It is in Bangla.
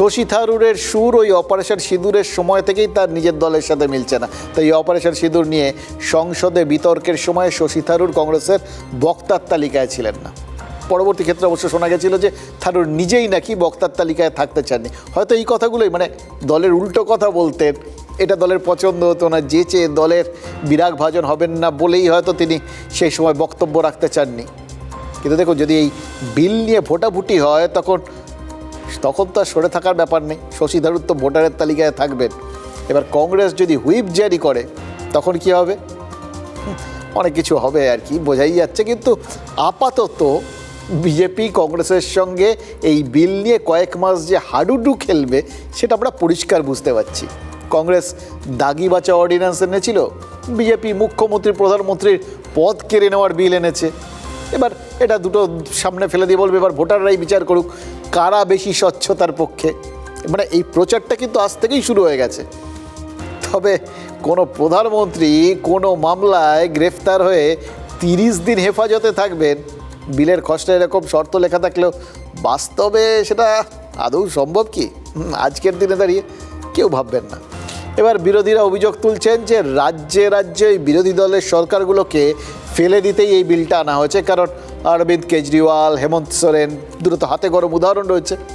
শশী থারুরের সুর ওই অপারেশন সিঁদুরের সময় থেকেই তার নিজের দলের সাথে মিলছে না। তো এই অপারেশন সিঁদুর নিয়ে সংসদে বিতর্কের সময় শশী থারুর কংগ্রেসের বক্তার তালিকায় ছিলেন না। পরবর্তী ক্ষেত্রে অবশ্য শোনা গেছিল যে থারুর নিজেই নাকি বক্তার তালিকায় থাকতে চাননি। হয়তো এই কথাগুলোই মানে দলের উল্টো কথা বলতেন, এটা দলের পছন্দ হতো না, যেচে দলের বিরাগ ভাজন হবেন না বলেই হয়তো তিনি সেই সময় বক্তব্য রাখতে চাননি। কিন্তু দেখুন, যদি এই বিল নিয়ে ভোটাভুটি হয় তখন তো আর সরে থাকার ব্যাপার নেই। শশী থারুর তো ভোটারের তালিকায় থাকবেন। এবার কংগ্রেস যদি হুইপ জারি করে তখন কি হবে? অনেক কিছু হবে আর কি, বোঝাই যাচ্ছে। কিন্তু আপাতত বিজেপি কংগ্রেসের সঙ্গে এই বিল নিয়ে কয়েক মাস যে হাডুডু খেলবে সেটা আমরা পরিষ্কার বুঝতে পারছি। কংগ্রেস দাগি বাঁচা অর্ডিন্যান্স এনেছিল, বিজেপি মুখ্যমন্ত্রী প্রধানমন্ত্রীর পদ কেড়ে নেওয়ার বিল এনেছে। এবার এটা দুটো সামনে ফেলে দিয়ে বলবে এবার ভোটাররাই বিচার করুক কারা বেশি স্বচ্ছতার পক্ষে। মানে এই প্রচারটা কিন্তু আজ থেকেই শুরু হয়ে গেছে। তবে কোনো প্রধানমন্ত্রী কোনো মামলায় গ্রেফতার হয়ে 30 দিন হেফাজতে থাকবেন, বিলের খসড়া এরকম শর্ত লেখা থাকলেও বাস্তবে সেটা আদৌ সম্ভব কি? আজকের দিনে দাঁড়িয়ে কেউ ভাববেন না। এবার বিরোধীরা অভিযোগ তুলছেন যে রাজ্যে রাজ্যে বিরোধী দলের সরকারগুলোকে ফেলে দিতেই এই বিলটা আনা হয়েছে, কারণ অরবিন্দ কেজরিওয়াল, হেমন্ত সোরেন দুটো তো হাতে গরম উদাহরণ রয়েছে।